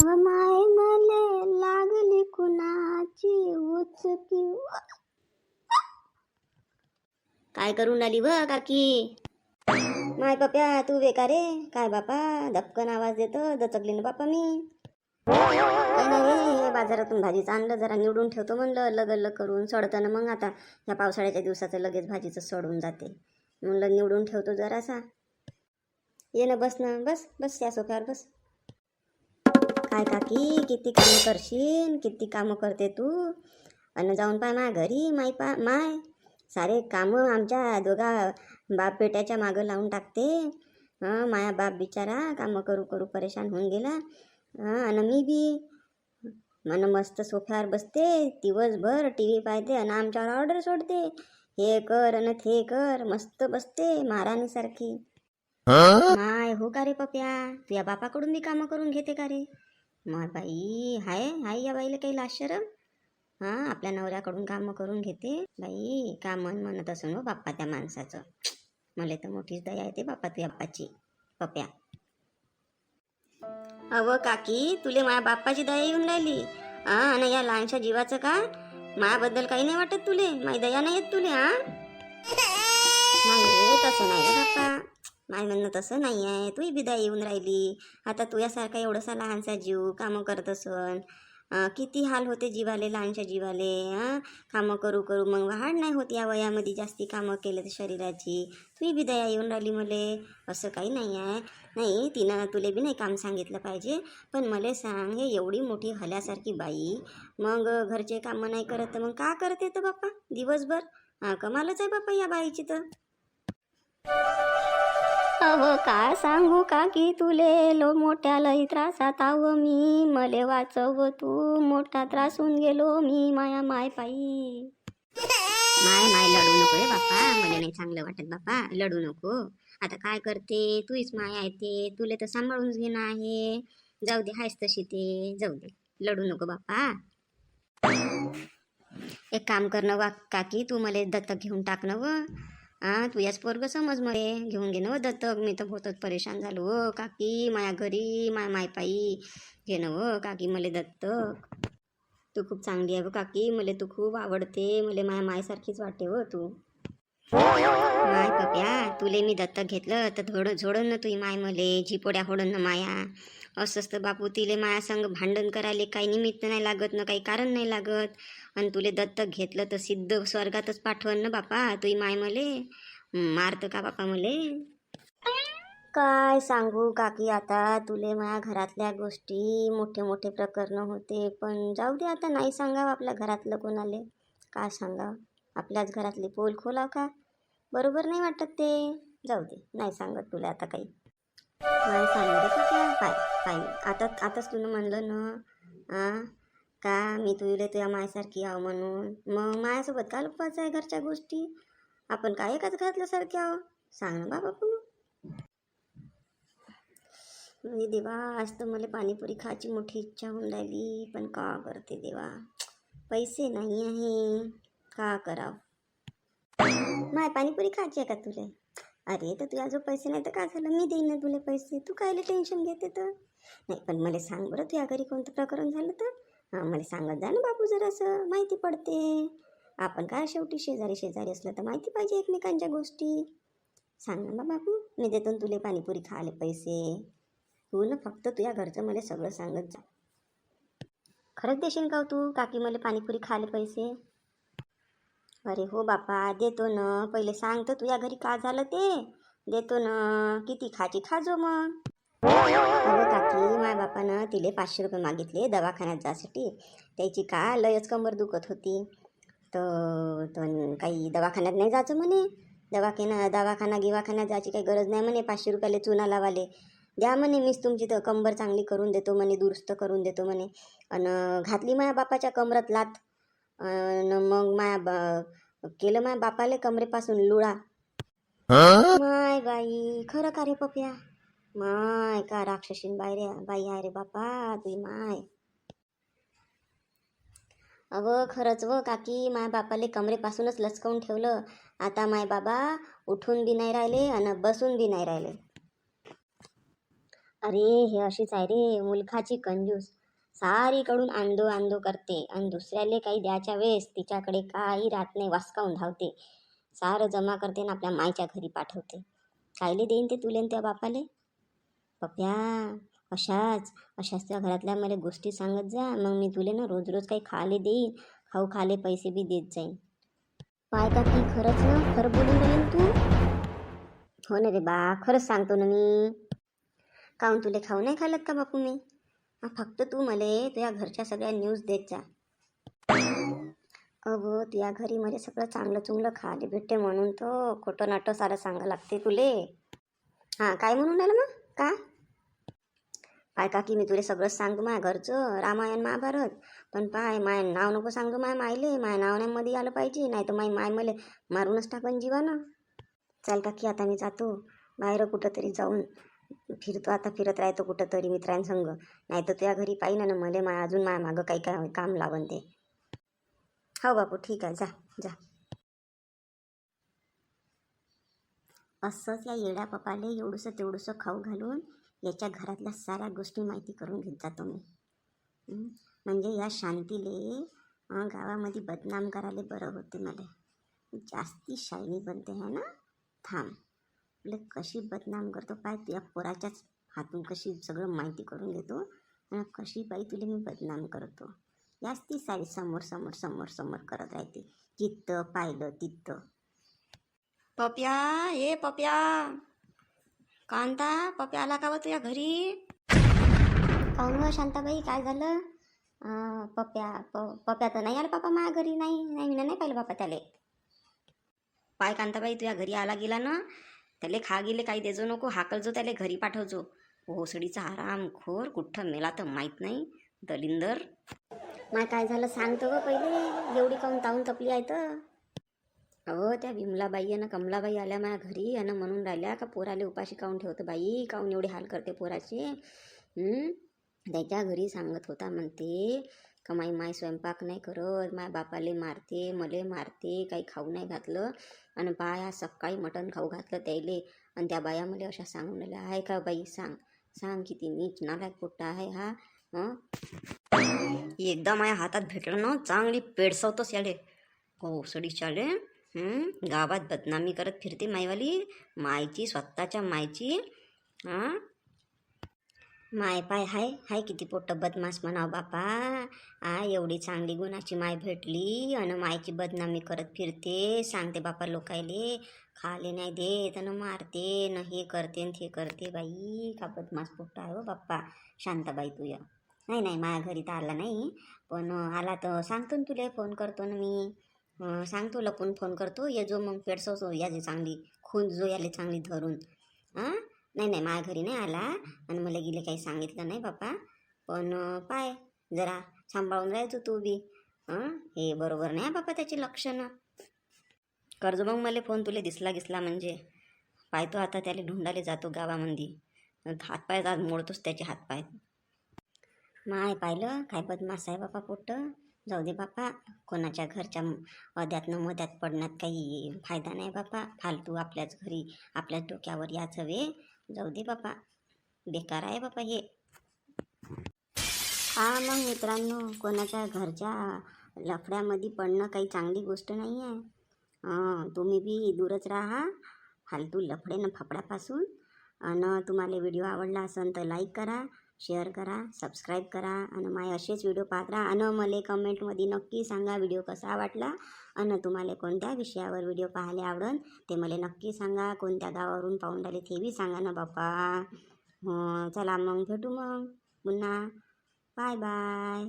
व माय मले लागली कुणाची उचकी. काय करून आली व काकी? माय पप्या तू बेकार रे. काय बापा धपकन आवाज देतो, दचकली ना बापा मी. काही नाही रे, हे बाजारातून भाजीचं आणलं, जरा निवडून ठेवतो म्हणलं अलग अलग करून. सडतं ना मग आता या पावसाळ्याच्या दिवसाचं लगेच भाजीचं सडून जाते म्हणलं, निवडून ठेवतो जरासा. ये ना, बस ना, बस बस या सोफ्यावर बस. काय काकी किती कामं करशील, किती कामं करते तू. अन जाऊन पाय माय घरी, माय सारे कामं आमच्या दोघा बाप बेट्याच्या मागं लावून टाकते. माया बाप बिचारा कामं करू करू परेशान होऊन गेला. आणि मी बी मन मस्त सोफ्यावर बसते दिवसभर, टी व्ही पाहते आणि आमच्यावर ऑर्डर सोडते, हे कर आणि ते कर. मस्त बसते महाराणीसारखी. माय हो का रे पप्या, तू या बापाकडून बी कामं करून घेते का रे? माय बाई हाय हाय या बाईला काही लाज शरम. आपल्या नवऱ्याकडून कामं करून घेते बाई. का म्हणत असं हो बाप्पा त्या माणसाचं. मला तर मोठीच दया येते बाप्पा तुझ्या बाप्पाची पप्या. अव काकी तुले माया बाप्पाची दया येऊन राहिली. आणि या लहानशा जीवाचं का मायाबद्दल काही नाही वाटत तुले? माई दया नाही येत तुले? नाही रे, तसं नाही रे बाप्पा. माय म्हणणं तसं नाही आहे. तुही बी दया येऊन राहिली. आता तुझ्यासारखा एवढासा लहानसा जीव कामं करत असन, किती हाल होते जीवाले, लहानशा जीवाले. कामं करू करू मग वाढ नाही होत या वयामध्ये जास्ती कामं केले तर शरीराची. तुही बी दया येऊन राहिली मले. असं काही नाही आहे. नाही तिनं तुले बी नाही काम सांगितलं पाहिजे, पण मला सांग, हे एवढी मोठी हल्यासारखी बाई मग घरचे कामं नाही करत तर मग का करते तर बाप्पा दिवसभर? कमालच आहे बाप्पा या बाईची तर. अहो काय सांगू काकी तुले, लो मोठ्या लई त्रासात आव मी. मले वाचव तू, मोठा त्रास होऊन गेलो मी माया माय पायी. माय लढू नको रे बाप्पा, मला नाही चांगलं वाटत बाप्पा, लढू नको. आता काय करते, तूच माय आहे ते, तुले तर सांभाळूनच घेणं आहे. जाऊ दे, हायच तशी ते, जाऊ दे, लढू नको बाप्पा. एक काम कर ना वा काकी, तू मला दत्तक घेऊन टाक ना व. तू याच पोरग समज मले, घेऊन घे ना व दत्तक. मी तर बहुतच परेशान झालो हो काकी, माया घरी माय पायी. घे ना व काकी मला दत्तक. तू खूप चांगली आहे व काकी, मला तू खूप आवडते. मला माया मायसारखीच वाटते हो तू. माय पप्या तुले मी दत्तक घेतलं तर झोडन ना तुही माय मले, झिपोड्या होडन ना माया. असंच तर बापू तिले माया संग भांडण करायला काही निमित्त नाही लागत ना काही कारण नाही लागत. आणि तुले दत्तक घेतलं तर सिद्ध स्वर्गातच पाठवन ना बापा तुही माय मले. मारत का बापा मले? काय सांगू काकी आता तुले माया घरातल्या गोष्टी, मोठे मोठे प्रकरण होते. पण जाऊ दे आता, नाही सांगावं आपल्या घरातलं कोणाले. काय सांगावं, आपल्याच घरातली पोल खोलाव का? बरोबर नाही वाटत ते. जाऊ दे, नाही सांगत तुला आता काही. नाही सांगते का पाय आताच तुला म्हणलं ना का मी तुला तुझ्या मायासारखी आहो म्हणून. मग मायासोबत का लपवायचं आहे घरच्या गोष्टी? आपण काय एकाच घरातल्यासारखे आहो? सांग ना बाबा तू. देवा, आज तर मला पाणीपुरी खायची मोठी इच्छा होऊन राहिली, पण का करते देवा, पैसे नाही आहे, का करावं? माय पाणीपुरी खायची आहे का तुला? अरे तर तुझ्या जो पैसे नाही तर काय झालं, मी देईन ना तुला पैसे, तू कायले टेन्शन घेते तर. नाही पण मला सांग बरं, तुझ्या घरी कोणतं प्रकरण झालं तर मला सांगत जा ना बापू, जरासं माहिती पडते. आपण काय शेवटी शेजारी असलं तर माहिती पाहिजे एकमेकांच्या गोष्टी. सांग ना बापू, मी देतो ना तुला पाणीपुरी खायला पैसे. तू ना फक्त तुझ्या घरचं मला सगळं सांगत जा. खरंच देशील का तू काकी मला पाणीपुरी खायला पैसे? अरे हो बापा, देतो ना. पहिले सांग तर तुझ्या घरी का झालं ते. देतो ना, किती खाची खाजो मग. अरे काकी, माझ्या बापानं तिले 500 रुपये मागितले दवाखान्यात जासाठी. त्याची का लयच कंबर दुखत होती, तर काही दवाखान्यात नाही जायचं म्हणे. दवाखान्यात जायची काही गरज नाही म्हणे. 500 रुपयाले चुना लावाले द्या म्हणे, मीच तुमची तर कंबर चांगली करून देतो म्हणे, दुरुस्त करून देतो म्हणे. आणि घातली माझ्या बापाच्या कमरात लात. मग केलं माझ्या बापाले कमरेपासून लुळा. माय बाई, खरं का रे पप्या? माय का राक्षसीन बाई आहे रे बापा तुझी माय. अव खरंच व काकी, माय बापाले कमरेपासूनच लचकवून ठेवलं. आता माय बाबा उठून बी नाही राहिले आणि बसून बी नाही राहिले. अरे हे अशीच आहे रे मुलखाची कंजूस. सारीकडून आंदो आंदो करते आणि दुसऱ्याले काही द्यायच्या वेळेस तिच्याकडे काही राहत नाही, वासकावून धावते. सारं जमा करते ना आपल्या मायच्या घरी पाठवते. कायले देईन ते तुले न त्या बापाले? पप्या, अशाच त्या घरातल्या मला गोष्टी सांगत जा, मग मी तुले ना रोज रोज काही खाले देईन, खाऊ खाले पैसे बी देत जाईन. पाय का की खरंच ना, खरं बोलून राहील तू. हो ना रे बा, खरंच सांगतो ना मी. काहून तुले खाऊ नाही घालत का बापू मी? फक्त तू मले तुझ्या घरच्या सगळ्या न्यूज देत जा. अगो तुझ्या घरी मला सगळं चांगलं चुंगलं खायला भेटते म्हणून तो खोटं नाटं सारं सांगा लागते तुले. हां काय म्हणून राहिलं मग का? पाय का की मी तुला सगळंच सांगतो माझ्या घरचं रामायण महाभारत. पण पाय माय नाव नको सांगू माय मायले, माय नाव नाही मध्ये आलं पाहिजे, नाही तर माय मले मारूनच टाकन जीवानं. चल का की आता मी जातो बाहेर कुठंतरी जाऊन फिरतो. आता फिरत राहतो कुठंतरी मित्रांसंग, नाही तर तुझ्या घरी पाहिजे ना मले अजून माया मागं काही काय काम लावून ते. हो बापू ठीक आहे, जा जा. असंच या येड्या पप्पाले एवढंसं तेवढंसं खाऊ घालून याच्या घरातल्या साऱ्या गोष्टी माहिती करून घेत जातो मी. म्हणजे या शांतीले गावामध्ये बदनाम करायला बरं होते मला. जास्ती शायनी बनते है ना. थांब तुला कशी बदनाम करतो पाय, तुझ्या पोराच्याच हातून कशी सगळं माहिती करून घेतो आणि कशी बाई तुला मी बदनाम करतो. जास्ती सारी समोर समोर समोर समोर करत राहते, जिथं पाहिलं तिथं. पप्या हे पप्या, कांता पप्या आला का व तुझ्या घरी? काहून व शांताबाई काय झालं? पप्या तर नाही आला बापा माझ्या घरी. नाही नाही मी नाही पाहिलं बापा त्याले. पाय कांताबाई तुझ्या घरी आला गेला ना, त्याले खा गेले काही देजो नको, हाकल जो त्याले घरी पाठवजो. भोसडीचा आरामखोर कुठं मेला तर माहीत नाही, दलिंदर. माय काय झालं सांगतो ग पहिले, एवढी काहून तावून तपली आहे तर. अहो त्या विमलाबाई आणि कमलाबाई आल्या माझ्या घरी आणि म्हणून राहिल्या का पोराले उपाशी काहून ठेवतं बाई, काहून एवढे हाल करते पोराचे. त्याच्या घरी सांगत होता म्हणते का माय स्वयंपाक नाही करत, माय बापाले मारते, मले मारते, काही खाऊ नाही घातलं. आणि बाया सकाळी मटण खाऊ घातलं त्याले, आणि त्या बाया मला अशा सांगून राहिल्या. आहे का बाई सांग सांग, किती नीच नालायक पोट्टा आहे हा. एकदा माझ्या हातात भेटलं ना चांगली पेडसवतोच याले घोसडीच्याले. गावात बदनामी करत फिरते मायवाली, मायची स्वतःच्या मायची. माय पाय हाय किती पोट्ट बदमाश म्हणावं बापा. एवढी चांगली गुणाची माय भेटली आणि मायची बदनामी करत फिरते, सांगते बापा लोकायले खाले नाही देत आणि मारते न हे करते न ते करते. बाई का बदमाश पोट्ट आहे हो बाप्पा. शांताबाई तू या. नाही माझ्या घरी तर आला नाही, पण आला तर सांगतो ना तुला, फोन करतो ना मी. सांगतो लपून फोन करतो, ये जो मग पेडसो याचे चांगली खून जो याले चांगली धरून. नाही माझ्या घरी नाही आला आणि मला गेले काही सांगितलं नाही बापा. पण पाय जरा सांभाळून राहायचो तू बी. हे बरोबर नाही बापा त्याची लक्षणं. कर्ज मग मला फोन तुला दिसला म्हणजे पाहतो आता त्याला ढुंढाले जातो गावामध्ये, हातपाय आज मोडतोच त्याचे हातपाय. माय पाहिलं काय बदमाश आहे बापा पोट्ट. जाऊ दे बापा, कोणाच्या घरच्या अद्यातनं मध्यात पडण्यात काही फायदा नाही बापा. फालतू आपल्याच घरी आपल्याच डोक्यावर याच हवे. जाऊ दे बापा, बेकार आहे बापा हे. मग मित्रांनो, कोणाच्या घरच्या लफड्यामध्ये पडणं काही चांगली गोष्ट नाही आहे. तुम्ही बी दूरच राहा फालतू लफडे न फफड्यापासून. आणि तुम्हाला व्हिडिओ आवडला असेल तर लाईक करा, शेअर करा, सबस्क्राईब करा आणि माझे असेच व्हिडिओ पाहत राहा. आणि मला कमेंटमध्ये नक्की सांगा व्हिडिओ कसा वाटला आणि तुम्हाला कोणत्या विषयावर व्हिडिओ पाहायला आवडेल ते मला नक्की सांगा. कोणत्या गावावरून पाहून राहिले ते बी सांगा ना बापा. चला मग भेटू मग पुन्हा. Bye bye.